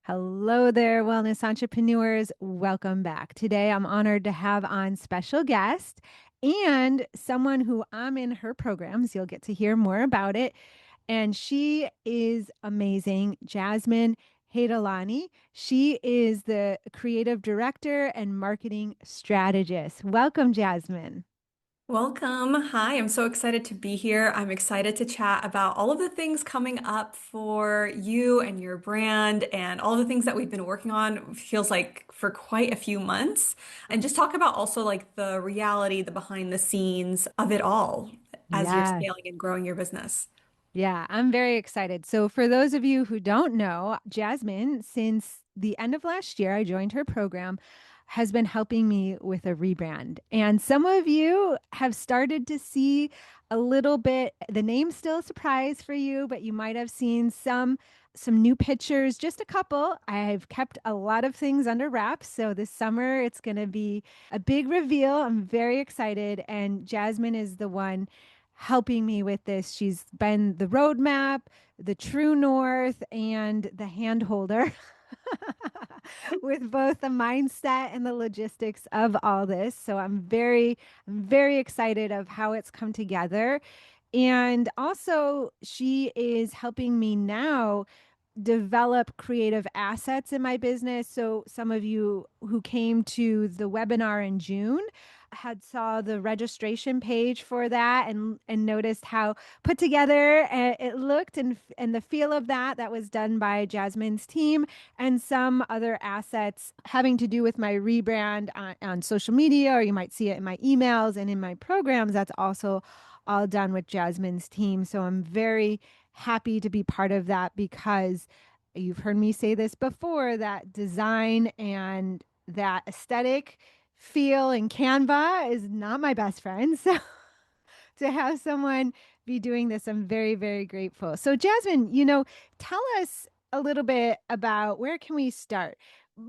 Hello there, wellness entrepreneurs. Welcome back. Today, I'm honored to have on special guest and someone who I'm in her programs. You'll get to hear more about it. And she is amazing, Jasmine Haitalani. She is the creative director and marketing strategist. Welcome, Jasmine. Welcome. Hi, I'm so excited to be here. I'm excited to chat about all of the things coming up for you and your brand and all the things that we've been working on, feels like for quite a few months. And just talk about also like the reality, the behind the scenes of it all as you're Yes. scaling and growing your business. Yeah, I'm very excited. So, for those of you who don't know, Jasmine, since the end of last year, I joined her program, has been helping me with a rebrand. And some of you have started to see a little bit, the name's still a surprise for you, but you might have seen some new pictures, just a couple. I've kept a lot of things under wraps. So this summer it's going to be a big reveal. I'm very excited. And Jasmine is the one helping me with this. She's been the roadmap, the true north, and the hand holder with both the mindset and the logistics of all this. So I'm very excited of how it's come together. And also, she is helping me now develop creative assets in my business. So some of you who came to the webinar in June had saw the registration page for that and noticed how put together it looked and the feel of that was done by Jasmine's team and some other assets having to do with my rebrand on social media, or you might see it in my emails and in my programs. That's also all done with Jasmine's team. So I'm very happy to be part of that because you've heard me say this before, that design and that aesthetic feel in Canva is not my best friend. So to have someone be doing this, I'm very, very grateful. So Jasmine, tell us a little bit about where can we start?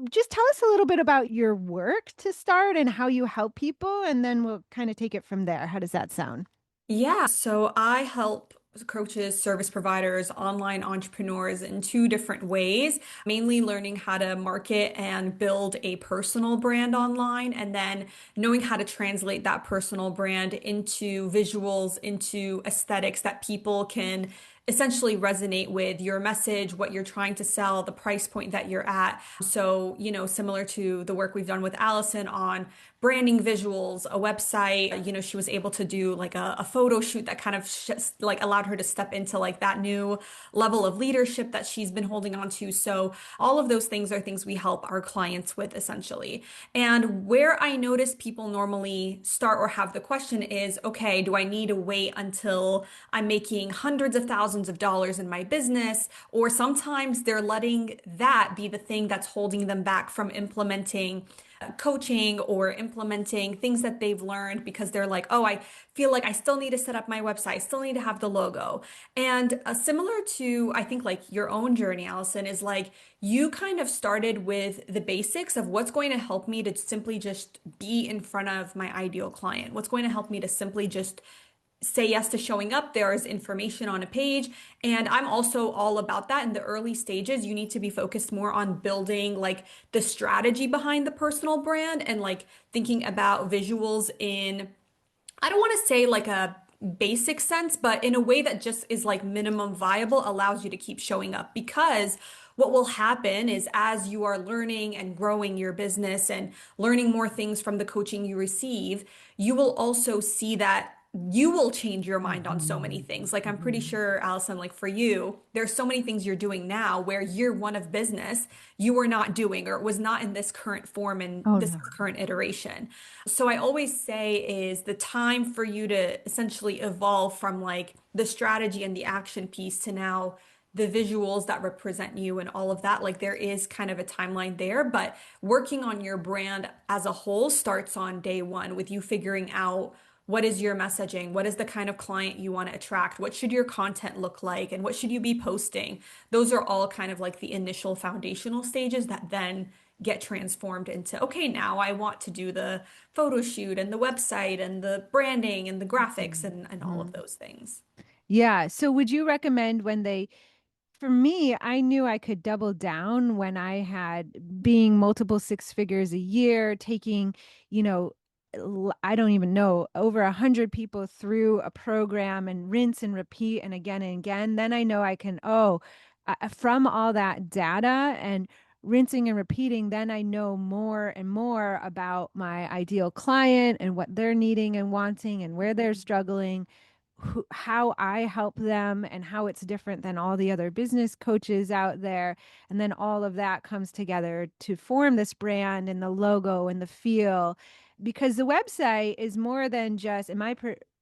Just tell us a little bit about your work to start and how you help people, and then we'll kind of take it from there. How does that sound? Yeah, so I help coaches, service providers, online entrepreneurs in two different ways, mainly learning how to market and build a personal brand online, and then knowing how to translate that personal brand into visuals, into aesthetics that people can essentially resonate with your message, what you're trying to sell, the price point that you're at. So, similar to the work we've done with Allison on branding visuals, a website, she was able to do like a photo shoot that kind of like allowed her to step into like that new level of leadership that she's been holding on to. So all of those things are things we help our clients with essentially. And where I notice people normally start or have the question is, okay, do I need to wait until I'm making hundreds of thousands of dollars in my business? Or sometimes they're letting that be the thing that's holding them back from implementing coaching or implementing things that they've learned because they're like, oh, I feel like I still need to set up my website. I still need to have the logo. And similar to, I think, like your own journey, Allison, is like you kind of started with the basics of what's going to help me to simply just be in front of my ideal client. What's going to help me to simply just say yes to showing up. There is information on a page. And I'm also all about that in the early stages. You need to be focused more on building like the strategy behind the personal brand and like thinking about visuals in, I don't want to say like a basic sense, but in a way that just is like minimum viable, allows you to keep showing up. Because what will happen is as you are learning and growing your business and learning more things from the coaching you receive, you will also see that you will change your mind on so many Mhm. things. Like I'm pretty Mhm. sure, Allison, like for you, there's so many things you're doing now where year one of business you were not doing or it was not in this current form and Oh this no. current iteration. So I always say is the time for you to essentially evolve from like the strategy and the action piece to now the visuals that represent you and all of that. Like there is kind of a timeline there, but working on your brand as a whole starts on day one with you figuring out what is your messaging? What is the kind of client you want to attract? What should your content look like? And what should you be posting? Those are all kind of like the initial foundational stages that then get transformed into, okay, now I want to do the photo shoot and the website and the branding and the graphics and all of Mhm. those things. Yeah. So would you recommend when they For me, I knew I could double down when I had being multiple six figures a year, taking, you know, I don't even know, over 100 people through a program and rinse and repeat and again. Then I know I can, from all that data and rinsing and repeating, then I know more and more about my ideal client and what they're needing and wanting and where they're struggling, how I help them and how it's different than all the other business coaches out there. And then all of that comes together to form this brand and the logo and the feel. Because the website is more than just, in my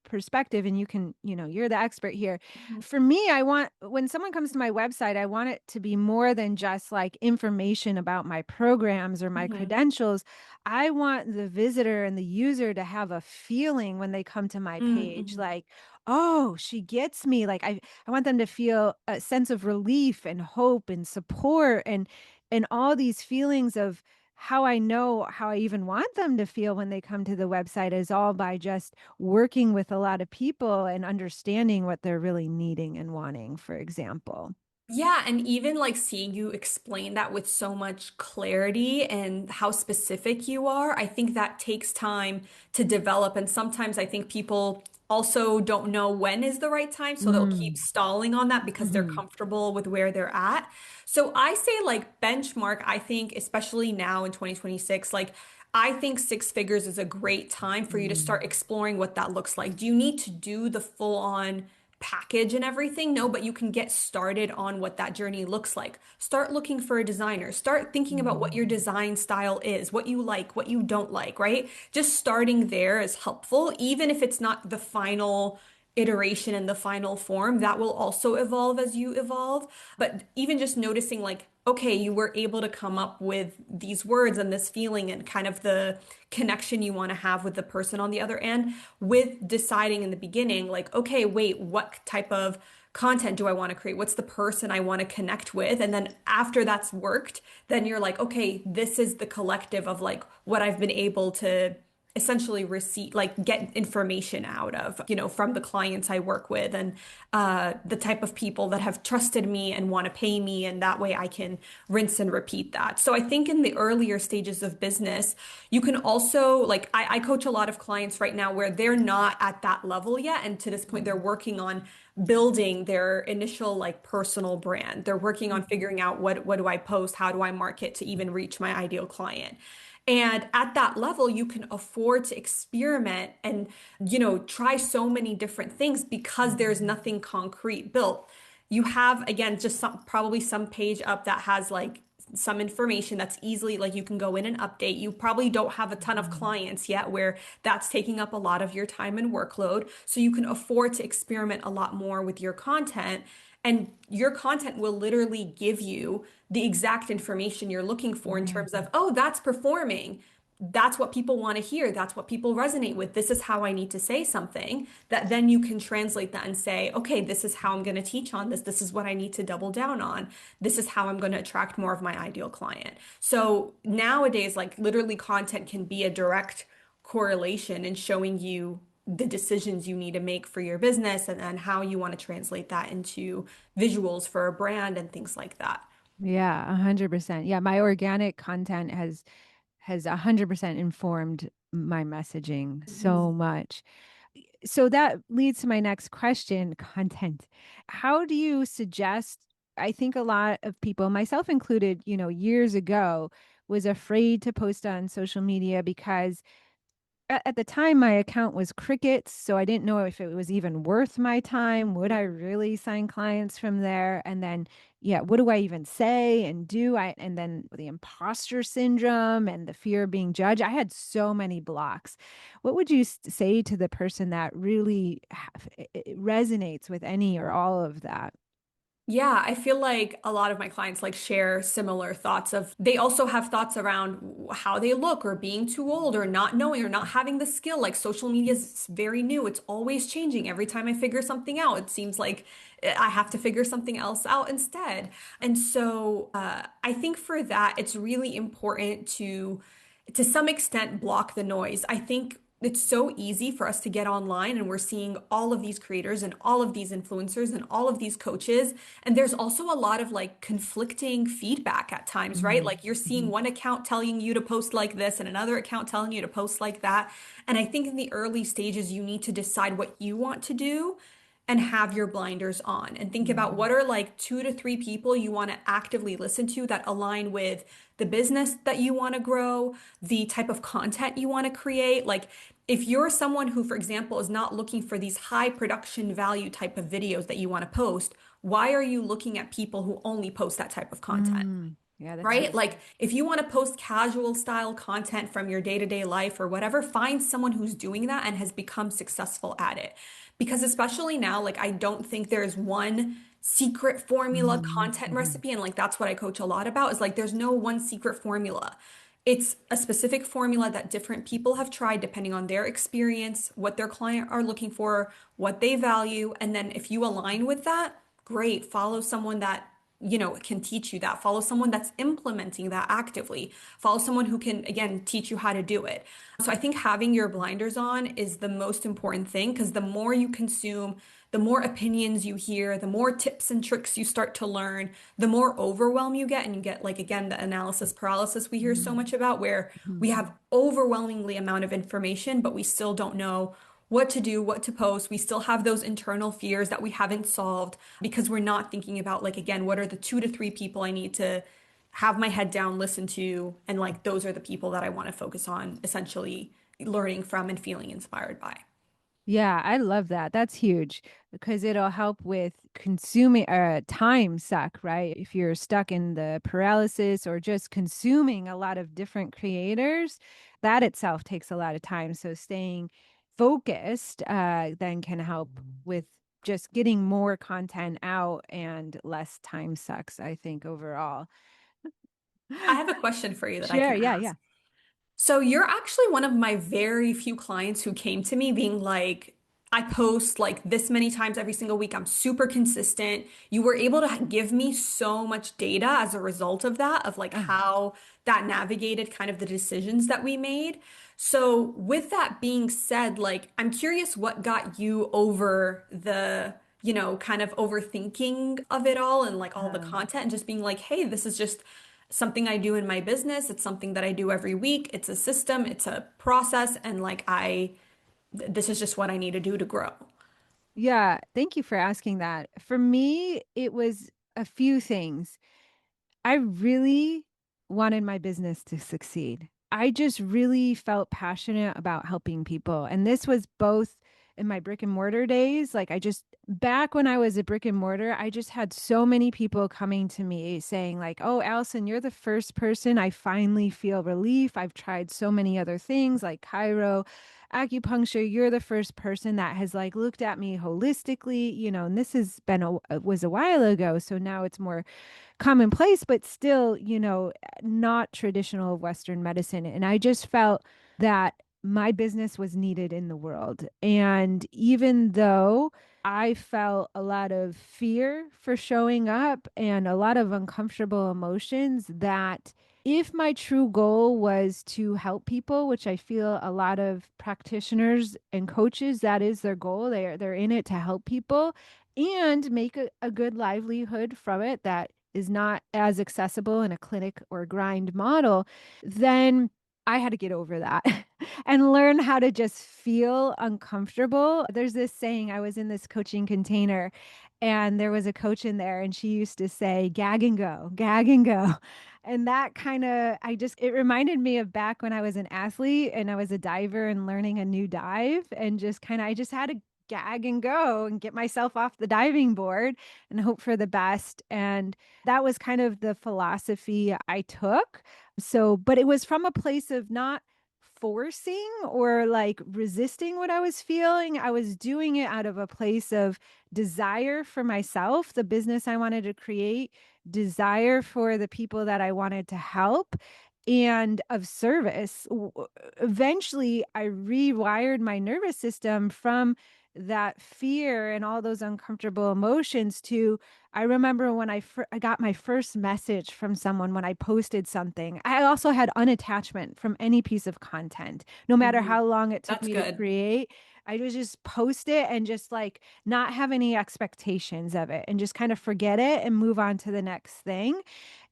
perspective, and you can, you're the expert here. Mhm. For me, I want, when someone comes to my website, I want it to be more than just like information about my programs or my Mhm. credentials. I want the visitor and the user to have a feeling when they come to my page, Mhm. like, oh, she gets me. Like I want them to feel a sense of relief and hope and support and all these feelings of how I know how I even want them to feel when they come to the website is all by just working with a lot of people and understanding what they're really needing and wanting, for example. Yeah, and even like seeing you explain that with so much clarity and how specific you are, I think that takes time to develop. And sometimes I think people also don't know when is the right time, so they'll keep Mm. stalling on that because they're Hmm. comfortable with where they're at. So I say like benchmark, I think, especially now in 2026, like I think six figures is a great time for you to Mm. start exploring what that looks like. Do you need to do the full on package and everything? No, but you can get started on what that journey looks like. Start looking for a designer. Start thinking about what Mm. your design style is, what you like, what you don't like, right? Just starting there is helpful, even if it's not the final iteration and the final form. That will also evolve as you evolve. But even just noticing, like, okay, you were able to come up with these words and this feeling and kind of the connection you want to have with the person on the other end, with deciding in the beginning, like, okay, wait, what type of content do I want to create? What's the person I want to connect with? And then after that's worked, then you're like, okay, this is the collective of like what I've been able to essentially receive, like get information out of, from the clients I work with and the type of people that have trusted me and want to pay me. And that way I can rinse and repeat that. So I think in the earlier stages of business, you can also, like, I coach a lot of clients right now where they're not at that level yet. And to this point, they're working on building their initial like personal brand. They're working on Mhm. figuring out what do I post? How do I market to even reach my ideal client? And at that level, you can afford to experiment and, try so many different things because there's Mhm. nothing concrete built. You have, again, just probably some page up that has like some information that's easily like you can go in and update. You probably don't have a ton of Mhm. clients yet where that's taking up a lot of your time and workload. So you can afford to experiment a lot more with your content. And your content will literally give you the exact information you're looking for in Yeah. terms of, oh, that's performing. That's what people want to hear. That's what people resonate with. This is how I need to say something, that then you can translate that and say, okay, this is how I'm going to teach on this. This is what I need to double down on. This is how I'm going to attract more of my ideal client. So nowadays, like literally content can be a direct correlation in showing you the decisions you need to make for your business and then how you want to translate that into visuals for a brand and things like that. Yeah, 100%. Yeah, my organic content has 100% informed my messaging so Mhm. much. So that leads to my next question, content. How do you suggest? I think a lot of people, myself included, years ago, was afraid to post on social media because at the time my account was crickets, so I didn't know if it was even worth my time. Would I really sign clients from there? And then, yeah, what do I even say and do? And then the imposter syndrome and the fear of being judged. I had so many blocks. What would you say to the person that really it resonates with any or all of that? Yeah, I feel like a lot of my clients like share similar thoughts of they also have thoughts around how they look or being too old or not knowing or not having the skill. Like social media is very new. It's always changing. Every time I figure something out, it seems like I have to figure something else out instead. And so I think for that, it's really important to some extent block the noise. I think it's so easy for us to get online and we're seeing all of these creators and all of these influencers and all of these coaches. And there's also a lot of like conflicting feedback at times, right? Mhm. Like you're seeing Mhm. one account telling you to post like this and another account telling you to post like that. And I think in the early stages, you need to decide what you want to do and have your blinders on and think about Mhm. what are like 2 to 3 people you want to actively listen to that align with the business that you want to grow, the type of content you want to create. Like if you're someone who, for example, is not looking for these high production value type of videos that you want to post, why are you looking at people who only post that type of content? Yeah, that's Right? interesting. Like if you want to post casual style content from your day-to-day life or whatever, find someone who's doing that and has become successful at it. Because especially now, like I don't think there's one secret formula Mhm. content Mhm. recipe. And like that's what I coach a lot about is like there's no one secret formula. It's a specific formula that different people have tried depending on their experience, what their client are looking for, what they value. And then if you align with that, great, follow someone that can teach you that. Follow someone that's implementing that actively. Follow someone who can, again, teach you how to do it. So I think having your blinders on is the most important thing because the more you consume, the more opinions you hear, the more tips and tricks you start to learn, the more overwhelm you get. And you get, like, again, the analysis paralysis we hear so Mhm. much about, where Mhm. we have overwhelmingly amount of information, but we still don't know what to do, what to post. We still have those internal fears that we haven't solved because we're not thinking about, like, again, what are the 2 to 3 people I need to have my head down, listen to, and like those are the people that I want to focus on essentially learning from and feeling inspired by. Yeah, I love that. That's huge because it'll help with consuming time suck, right? If you're stuck in the paralysis or just consuming a lot of different creators, that itself takes a lot of time. So staying focused then can help with just getting more content out and less time sucks, I think, overall. I have a question for you that I Sure. can Yeah. ask. Yeah. So you're actually one of my very few clients who came to me being like, I post like this many times every single week. I'm super consistent. You were able to give me so much data as a result of that, of like Uh-huh. how that navigated kind of the decisions that we made. So with that being said, like I'm curious what got you over the, kind of overthinking of it all and like all the Um, content and just being like, hey, this is just something I do in my business. It's something that I do every week. It's a system, it's a process, and like this is just what I need to do to grow. yeah. Thank you for asking that. For me, it was a few things. I really wanted my business to succeed. I just really felt passionate about helping people. And this was both in my brick and mortar days. Like, back when I was a brick and mortar, I just had so many people coming to me saying, like, oh, Allison, you're the first person I finally feel relief. I've tried so many other things like Cairo, acupuncture. You're the first person that has like looked at me holistically, and this has been was a while ago. So now it's more commonplace, but still, not traditional Western medicine. And I just felt that my business was needed in the world. And even though I felt a lot of fear for showing up and a lot of uncomfortable emotions, that if my true goal was to help people, which I feel a lot of practitioners and coaches, that is their goal. They're in it to help people and make a good livelihood from it that is not as accessible in a clinic or grind model, then I had to get over that and learn how to just feel uncomfortable. There's this saying, I was in this coaching container and there was a coach in there and she used to say, gag and go, gag and go. And that kind of, it reminded me of back when I was an athlete and I was a diver and learning a new dive and I just had to gag and go and get myself off the diving board and hope for the best. And that was kind of the philosophy I took. So, but it was from a place of not forcing or like resisting what I was feeling. I was doing it out of a place of desire for myself, the business I wanted to create, desire for the people that I wanted to help, and of service. Eventually, I rewired my nervous system from that fear and all those uncomfortable emotions to, I remember when I got my first message from someone when I posted something. I also had unattachment from any piece of content, no matter Mhm. how long it took That's me to good. create. I would just post it and just like not have any expectations of it and just kind of forget it and move on to the next thing.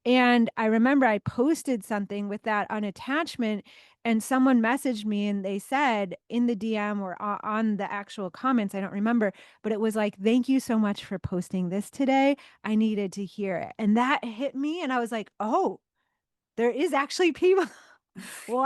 And I remember I posted something with that unattachment, and someone messaged me and they said in the DM or on the actual comments, I don't remember, but it was like, "Thank you so much for posting this today. I needed to hear it." And that hit me. And I was like, "Oh, there is actually people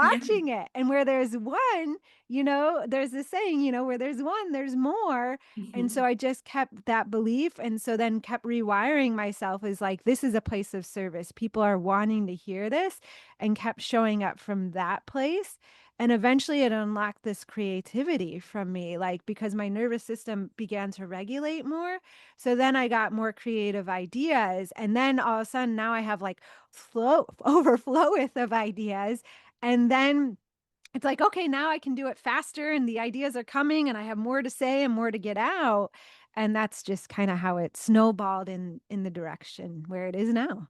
Yeah. watching it. And where there's one, there's this saying, where there's one, there's more." And so Mhm. I just kept that belief. And so then kept rewiring myself as like, this is a place of service. People are wanting to hear this, and kept showing up from that place. And eventually it unlocked this creativity from me, like because my nervous system began to regulate more. So then I got more creative ideas. And then all of a sudden now I have like flow overfloweth of ideas. And then it's like, okay, now I can do it faster and the ideas are coming and I have more to say and more to get out. And that's just kind of how it snowballed in the direction where it is now.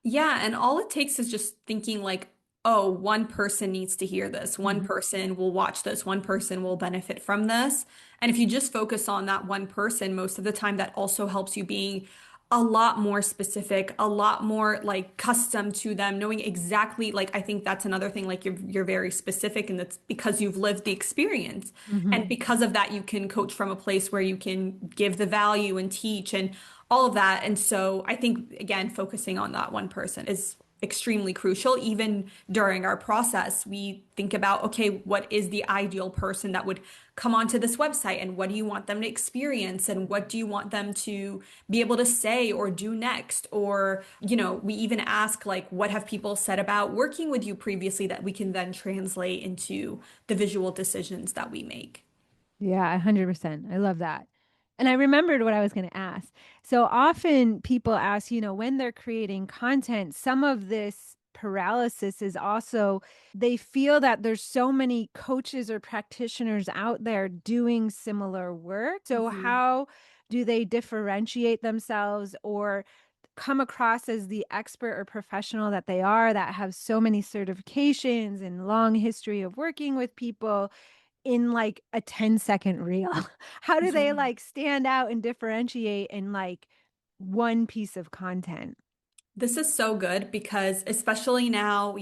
Yeah, and all it takes is just thinking like, oh, one person needs to hear this. One Mhm. person will watch this. One person will benefit from this. And if you just focus on that one person, most of the time that also helps you being a lot more specific, a lot more like custom to them, knowing exactly like I think that's another thing like you're very specific and that's because you've lived the experience. And Mhm. because of that you can coach from a place where you can give the value and teach and all of that. And so I think, again, focusing on that one person is extremely crucial. Even during our process, we think about, okay, what is the ideal person that would come onto this website and what do you want them to experience and what do you want them to be able to say or do next? Or, we even ask, like, what have people said about working with you previously that we can then translate into the visual decisions that we make. Yeah, 100%. I love that. And I remembered what I was going to ask. So often people ask, when they're creating content, some of this paralysis is also they feel that there's so many coaches or practitioners out there doing similar work. So Mhm. how do they differentiate themselves or come across as the expert or professional that they are, that have so many certifications and long history of working with people in like a 10-second reel? How do they Yeah. like stand out and differentiate in like one piece of content? This is so good because especially now,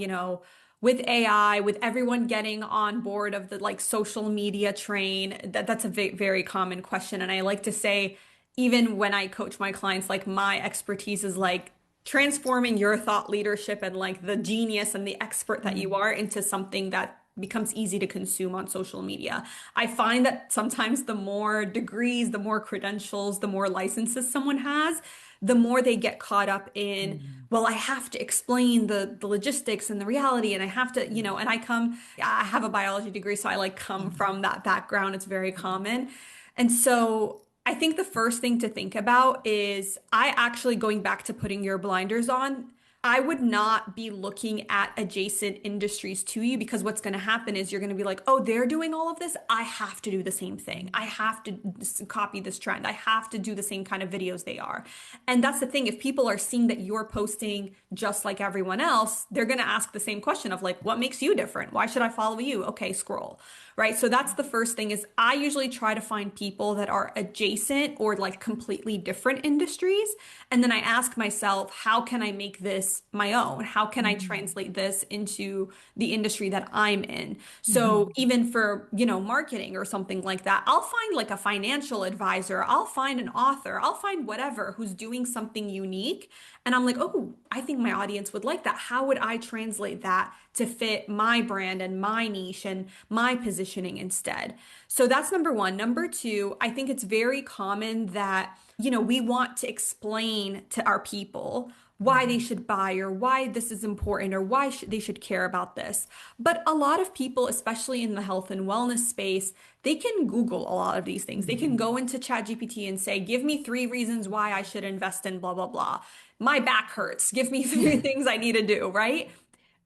with AI, with everyone getting on board of the like social media train, that's a very common question. And I like to say, even when I coach my clients, like my expertise is like transforming your thought leadership and like the genius and the expert that you Mm. are into something that becomes easy to consume on social media. I find that sometimes the more degrees, the more credentials, the more licenses someone has, the more they get caught up in, Mm. well, I have to explain the logistics and the reality, and I have to, and I have a biology degree, so I like come Mhm. from that background. It's very common. And so I think the first thing to think about is I actually going back to putting your blinders on. I would not be looking at adjacent industries to you because what's going to happen is you're going to be like, oh, they're doing all of this. I have to do the same thing. I have to copy this trend. I have to do the same kind of videos they are. And that's the thing. If people are seeing that you're posting just like everyone else, they're going to ask the same question of like, what makes you different? Why should I follow you? Okay, scroll. Right. So that's the first thing is I usually try to find people that are adjacent or like completely different industries. And then I ask myself, how can I make this my own? How can I Mhm. translate this into the industry that I'm in? So Mhm. even for, marketing or something like that, I'll find like a financial advisor, I'll find an author, I'll find whatever who's doing something unique. And I'm like, oh, I think my audience would like that. How would I translate that to fit my brand and my niche and my positioning instead? So that's number one. Number two, I think it's very common that, we want to explain to our people why they Mhm. should buy or why this is important or why they should care about this. But a lot of people, especially in the health and wellness space, they can Google a lot of these things. They can Mhm. go into ChatGPT and say, give me 3 reasons why I should invest in blah, blah, blah. My back hurts. Give me 3 things I need to do, right?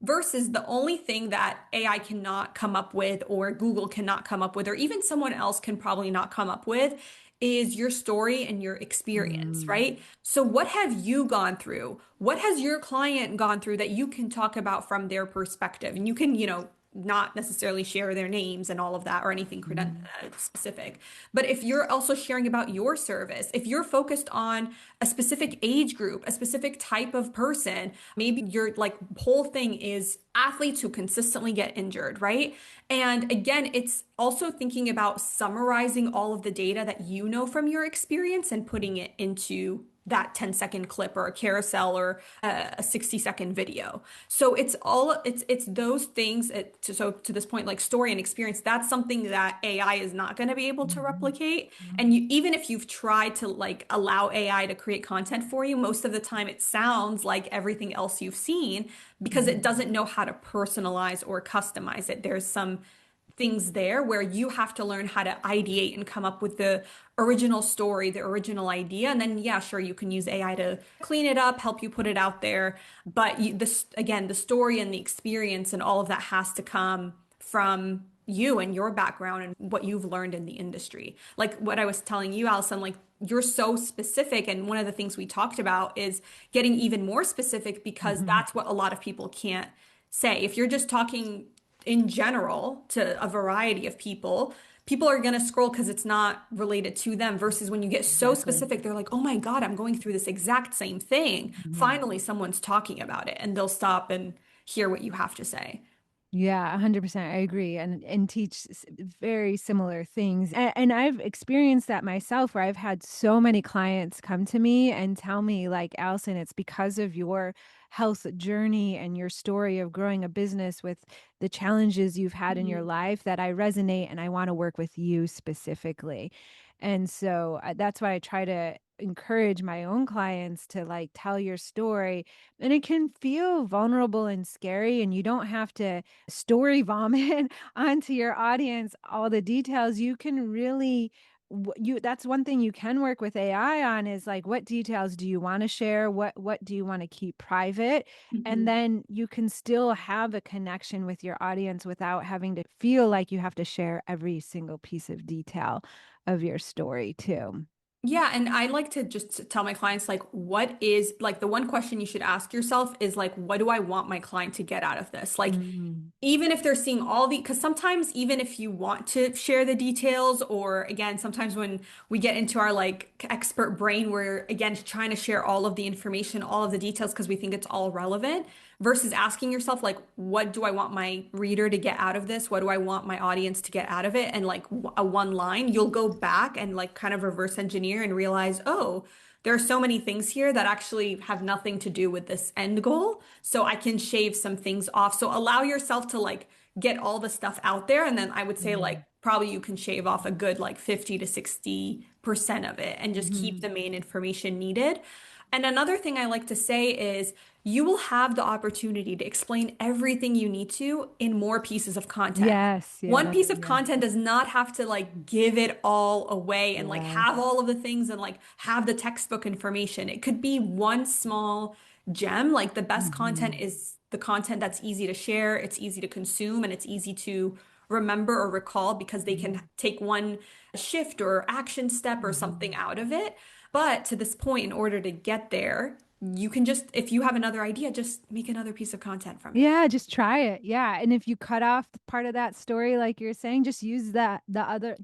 versus the only thing that AI cannot come up with, or Google cannot come up with, or even someone else can probably not come up with, is your story and your experience, Mm, right? So, what have you gone through? What has your client gone through that you can talk about from their perspective? And you can, not necessarily share their names and all of that or anything mm, specific. But if you're also sharing about your service, if you're focused on a specific age group, a specific type of person, maybe your like whole thing is athletes who consistently get injured, right? And again, it's also thinking about summarizing all of the data that you know from your experience and putting it into that 10-second clip or a carousel or a 60-second video. So it's those things so to this point, like story and experience, that's something that AI is not going to be able to mhm, replicate. And mhm, even if you've tried to like allow AI to create content for you, most of the time it sounds like everything else you've seen because it mhm, doesn't know how to personalize or customize it. There's some things there where you have to learn how to ideate and come up with the original story, the original idea. And then, yeah, sure, you can use AI to clean it up, help you put it out there. But this, again, the story and the experience and all of that has to come from you and your background and what you've learned in the industry. Like what I was telling you, Allison, like you're so specific. And one of the things we talked about is getting even more specific because mhm. that's what a lot of people can't say. If you're just talking in general to a variety of people, people are going to scroll because it's not related to them. Versus when you get so Exactly. specific, they're like, oh my God, I'm going through this exact same thing. Mhm. Finally, someone's talking about it and they'll stop and hear what you have to say. Yeah, 100%. I agree, and teach very similar things. And I've experienced that myself, where I've had so many clients come to me and tell me, like, Allison, it's because of your health journey and your story of growing a business with the challenges you've had in your Mhm. life that I resonate and I want to work with you specifically. And so that's why I try to encourage my own clients to like tell your story. And it can feel vulnerable and scary, and you don't have to story vomit onto your audience all the details. You can really you that's one thing you can work with AI on, is like, what details do you want to share, what do you want to keep private, and Mhm. then you can still have a connection with your audience without having to feel like you have to share every single piece of detail of your story too. Yeah, and I like to just tell my clients like what is like the one question you should ask yourself is like what do I want my client to get out of this? Like Mm, even if they're seeing all the, because sometimes even if you want to share the details, or again, sometimes when we get into our like expert brain, we're again trying to share all of the information, all of the details because we think it's all relevant, versus asking yourself like, what do I want my reader to get out of this? What do I want my audience to get out of it? And like a one line, you'll go back and like kind of reverse engineer and realize, oh, there are so many things here that actually have nothing to do with this end goal. So I can shave some things off. So allow yourself to like get all the stuff out there. And then I would say like mm, probably you can shave off a good like 50 to 60% of it and just keep mhm. the main information needed. And another thing I like to say is you will have the opportunity to explain everything you need to in more pieces of content. Yes, yeah, One that's piece of yeah, content does not have to like give it all away and like have yes. all of the things and like have the textbook information. It could be one small gem. Like the best content Mhm, is the content that's easy to share, it's easy to consume, and it's easy to remember or recall because they can mhm, take one shift or action step or something mhm. out of it. But to this point, in order to get there, you can just, if you have another idea, just make another piece of content from it. Yeah, just try it. Yeah, and if you cut off the part of that story, like you're saying, just use the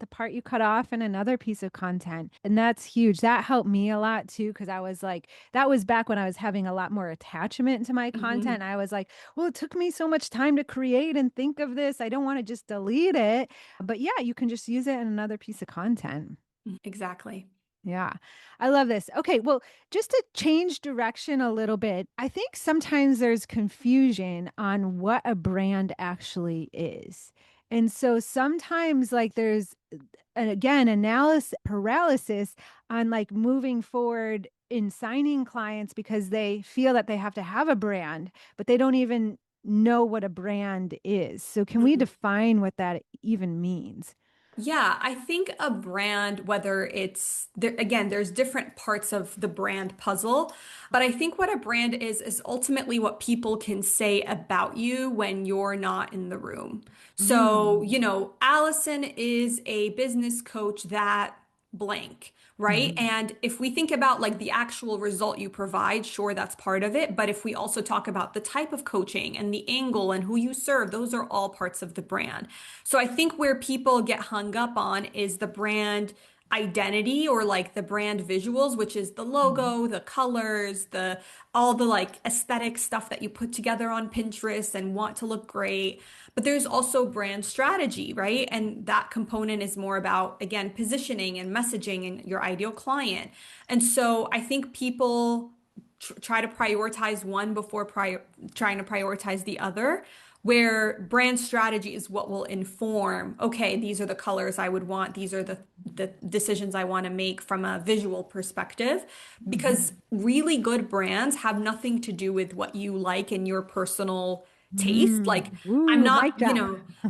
part you cut off in another piece of content. And that's huge. That helped me a lot too, because I was like, that was back when I was having a lot more attachment to my content. Mhm. And I was like, well, it took me so much time to create and think of this. I don't want to just delete it. But yeah, you can just use it in another piece of content. Exactly. Yeah, I love this. Okay, well, just to change direction a little bit, I think sometimes there's confusion on what a brand actually is. And so sometimes, like, there's, and again, analysis paralysis on like moving forward in signing clients because they feel that they have to have a brand, but they don't even know what a brand is. So, can we Mhm. define what that even means? Yeah, I think a brand, whether it's there, again, there's different parts of the brand puzzle, but I think what a brand is ultimately what people can say about you when you're not in the room. So, Mm. Allison is a business coach that blank, right? Mhm. And if we think about like the actual result you provide, sure, that's part of it. But if we also talk about the type of coaching and the angle and who you serve, those are all parts of the brand. So I think where people get hung up on is the brand identity or like the brand visuals, which is the Mhm. logo, the colors, the all the like aesthetic stuff that you put together on Pinterest and want to look great. But there's also brand strategy, right? And that component is more about, again, positioning and messaging and your ideal client. And so I think people try to prioritize one before trying to prioritize the other, where brand strategy is what will inform, okay, these are the colors I would want, these are the decisions I want to make from a visual perspective. Because Mhm. really good brands have nothing to do with what you like in your personal taste. Like, Mm. I'm Ooh, not, mic drop.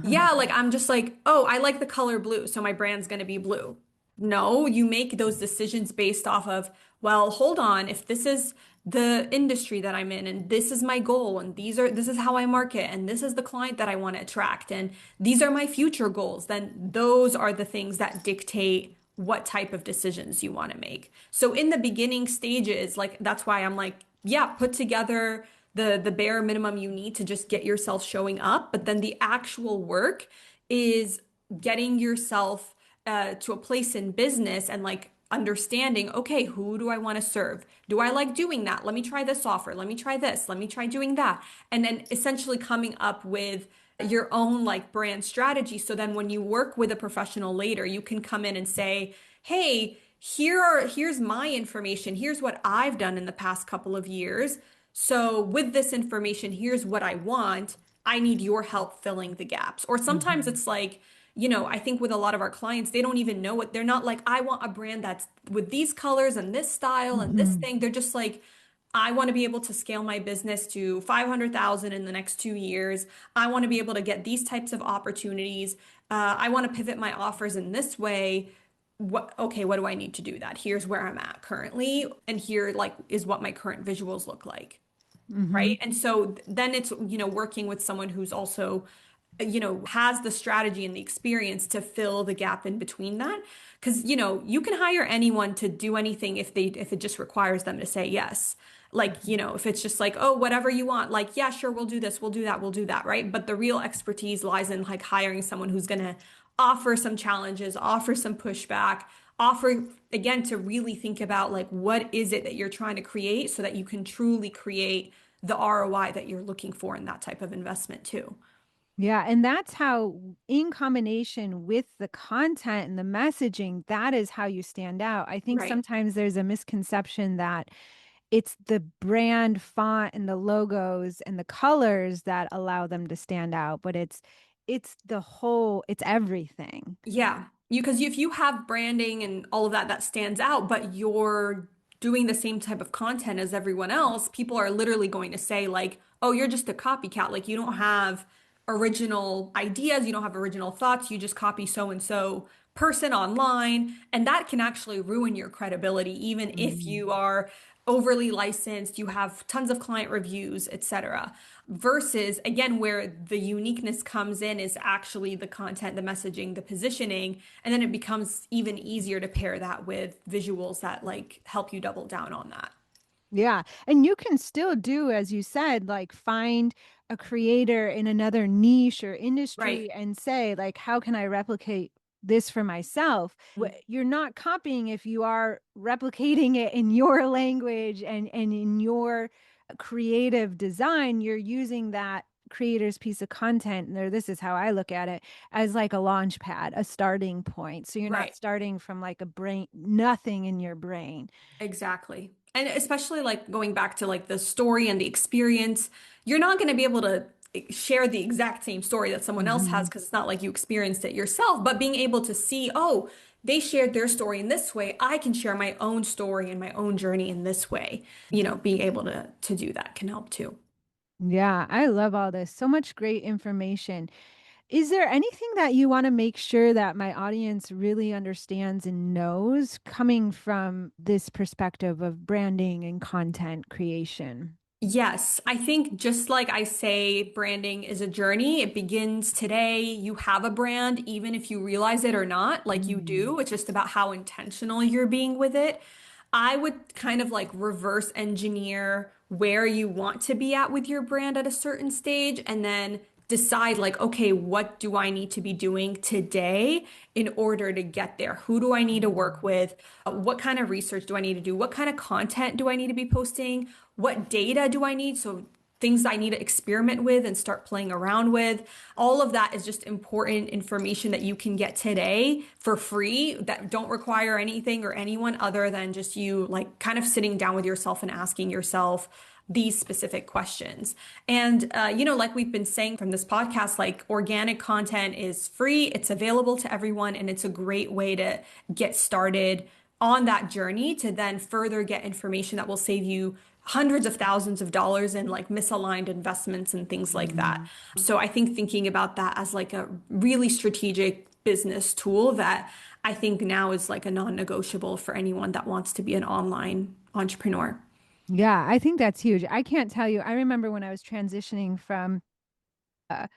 yeah, like I'm just like, oh, I like the color blue, so my brand's going to be blue. No, you make those decisions based off of, well, hold on, if this is the industry that I'm in and this is my goal and this is how I market and this is the client that I want to attract and these are my future goals, then those are the things that dictate what type of decisions you want to make. So in the beginning stages, like that's why I'm like, yeah, put together the bare minimum you need to just get yourself showing up, but then the actual work is getting yourself to a place in business and like understanding, okay, who do I want to serve? Do I like doing that? Let me try this offer. Let me try this. Let me try doing that. And then essentially coming up with your own like brand strategy. So then when you work with a professional later, you can come in and say, hey, here's my information. Here's what I've done in the past couple of years. So with this information, here's what I want. I need your help filling the gaps. Or sometimes Mhm. it's like, I think with a lot of our clients, they don't even know what they're not like, I want a brand that's with these colors and this style and this Mhm. thing. They're just like, I want to be able to scale my business to 500,000 in the next 2 years. I want to be able to get these types of opportunities. I want to pivot my offers in this way. Okay, what do I need to do that? Here's where I'm at currently, and here like is what my current visuals look like. Right. Mhm. And so then it's, working with someone who's also, has the strategy and the experience to fill the gap in between that. Because, you can hire anyone to do anything if it just requires them to say yes. Like, if it's just like, oh, whatever you want, like, yeah, sure, we'll do this, we'll do that, we'll do that, right? But the real expertise lies in like hiring someone who's going to offer some challenges, offer some pushback, offer again to really think about like what is it that you're trying to create so that you can truly create the ROI that you're looking for in that type of investment too. Yeah, and that's how, in combination with the content and the messaging, that is how you stand out. I think Right. sometimes there's a misconception that it's the brand font and the logos and the colors that allow them to stand out, but it's the whole, it's everything. Yeah. Because if you have branding and all of that that stands out, but you're doing the same type of content as everyone else, people are literally going to say like, "Oh, you're just a copycat. Like you don't have original ideas, you don't have original thoughts, you just copy so and so person online." And that can actually ruin your credibility even if Mhm. you are overly licensed, you have tons of client reviews, etc. Versus, again, where the uniqueness comes in is actually the content, the messaging, the positioning, and then it becomes even easier to pair that with visuals that like help you double down on that. Yeah. And you can still do, as you said, like find a creator in another niche or Right. industry and say, like, how can I replicate this for myself? You're not copying if you are replicating it in your language and in your creative design. You're using that creator's piece of content, or this is how I look at it, as like a launch pad, a starting point. So you're not Right. starting from like a brain, nothing in your brain. Exactly. And especially like going back to like the story and the experience, you're not going to be able to share the exact same story that someone else has Mhm. because it's not like you experienced it yourself, but being able to see, oh, they shared their story in this way, I can share my own story and my own journey in this way. Being able to do that can help too. Yeah, I love all this. So much great information. Is there anything that you want to make sure that my audience really understands and knows coming from this perspective of branding and content creation? Yes, I think just like I say, branding is a journey. It begins today. You have a brand, even if you realize it or not, like you Mm. do. It's just about how intentional you're being with it. I would kind of like reverse engineer where you want to be at with your brand at a certain stage and then decide like, okay, what do I need to be doing today in order to get there? Who do I need to work with? What kind of research do I need to do? What kind of content do I need to be posting? What data do I need? So things I need to experiment with and start playing around with. All of that is just important information that you can get today for free that don't require anything or anyone other than just you like kind of sitting down with yourself and asking yourself these specific questions. And, like we've been saying from this podcast, like organic content is free, it's available to everyone, and it's a great way to get started on that journey to then further get information that will save you hundreds of thousands of dollars in like misaligned investments and things like that. Mm. So I think thinking about that as like a really strategic business tool that I think now is like a non-negotiable for anyone that wants to be an online entrepreneur. Yeah, I think that's huge. I can't tell you. I remember when I was transitioning from a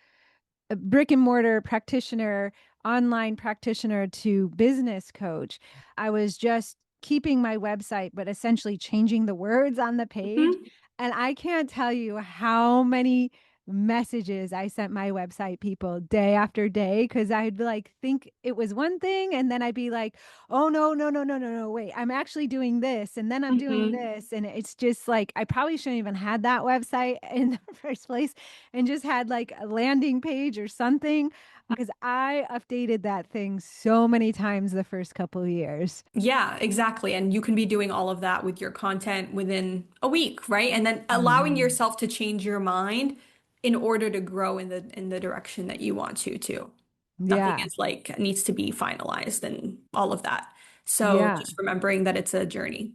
brick and mortar practitioner, online practitioner to business coach. I was just keeping my website, but essentially changing the words on the page. Mhm. And I can't tell you how many messages I sent my website people day after day because I'd like think it was one thing and then I'd be like, oh no, no, no, no, no, no, wait, I'm actually doing this and then I'm doing Mhm. this. And it's just like I probably shouldn't even had that website in the first place and just had like a landing page or something because I updated that thing so many times the first couple of years. Yeah, exactly. And you can be doing all of that with your content within a week, right? And then allowing Mhm. yourself to change your mind in order to grow in the direction that you want to too. Nothing Yeah. is like needs to be finalized and all of that. So Yeah. just remembering that it's a journey.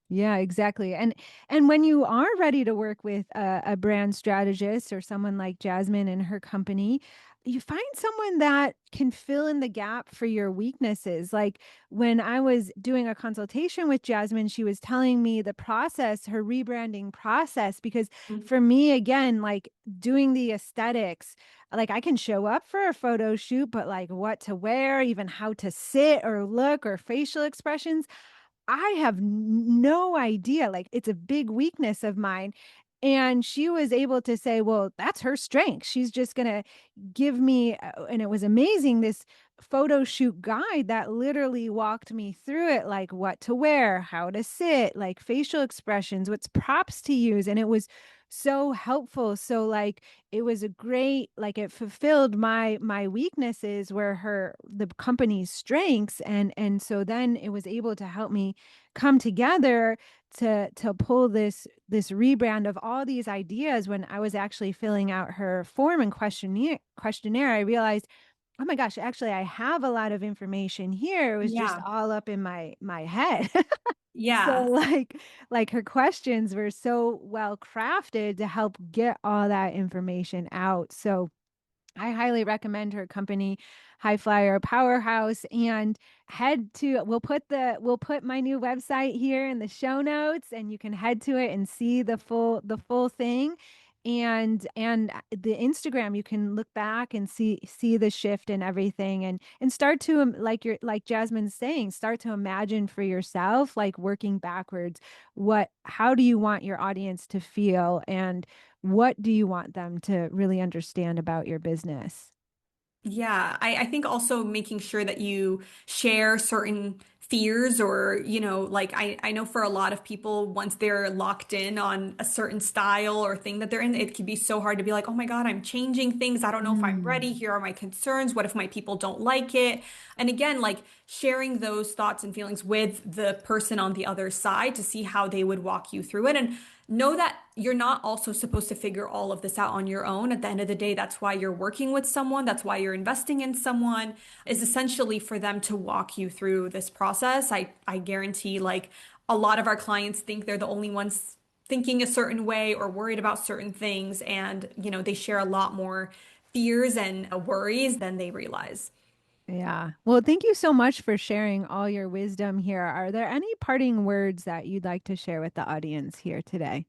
Yeah, exactly. And when you are ready to work with a brand strategist or someone like Jasmine and her company, you find someone that can fill in the gap for your weaknesses. Like when I was doing a consultation with Jasmine, she was telling me the process, her rebranding process, because for me, again, like doing the aesthetics, like I can show up for a photo shoot, but like what to wear, even how to sit or look or facial expressions. I have no idea. Like, it's a big weakness of mine. And she was able to say, well, that's her strength. She's just going to give me, and it was amazing, this photo shoot guide that literally walked me through it, like what to wear, how to sit, like facial expressions, what's props to use. And it was so helpful. So like it was a great, like it fulfilled my weaknesses where her the company's strengths. And so then it was able to help me come together to pull this rebrand of all these ideas. When I was actually filling out her form and questionnaire, I realized, oh my gosh, actually I have a lot of information here. It was just Yeah. all up in my head. So Yeah. like her questions were so well crafted to help get all that information out. So I highly recommend her company, Highflier Powerhouse, and head to we'll put my new website here in the show notes, and you can head to it and see the full thing. And the Instagram, you can look back and see the shift and everything, and start to like Jasmine's saying, start to imagine for yourself, like working backwards, how do you want your audience to feel, and what do you want them to really understand about your business? Yeah, I think also making sure that you share certain fears or, like I know for a lot of people, once they're locked in on a certain style or thing that they're in, it can be so hard to be like, oh my God, I'm changing things. I don't know if I'm ready. Mm. Here are my concerns. What if my people don't like it? And again, like sharing those thoughts and feelings with the person on the other side to see how they would walk you through it. And know that you're not also supposed to figure all of this out on your own. At the end of the day, that's why you're working with someone. That's why you're investing in someone, is essentially for them to walk you through this process. I guarantee like a lot of our clients think they're the only ones thinking a certain way or worried about certain things. And, they share a lot more fears and worries than they realize. Yeah. Well, thank you so much for sharing all your wisdom here. Are there any parting words that you'd like to share with the audience here today?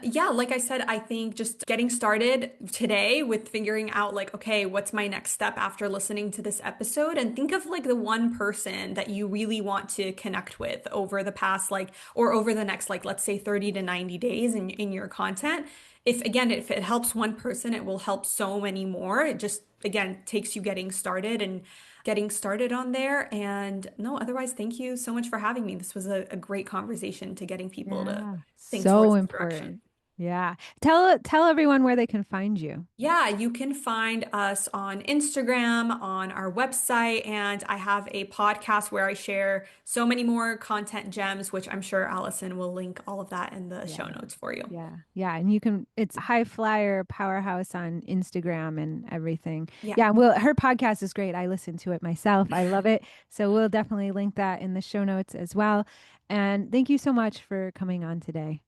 Yeah, like I said, I think just getting started today with figuring out like, okay, what's my next step after listening to this episode? And think of like the one person that you really want to connect with over the past like or over the next like let's say 30 to 90 days in your content. If again, if it helps one person, it will help so many more. It just again takes you getting started on there. And no, otherwise, thank you so much for having me. This was a great conversation to getting people to Yeah. think So towards this direction. important. Yeah. Tell everyone where they can find you. Yeah, you can find us on Instagram, on our website, and I have a podcast where I share so many more content gems, which I'm sure Allison will link all of that in the show Yeah. notes for you. Yeah. Yeah. And you can, it's Highflier Powerhouse on Instagram and everything. Yeah, Yeah. Well, her podcast is great. I listen to it myself. I love it. So we'll definitely link that in the show notes as well. And thank you so much for coming on today.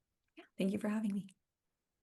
thank you for having me.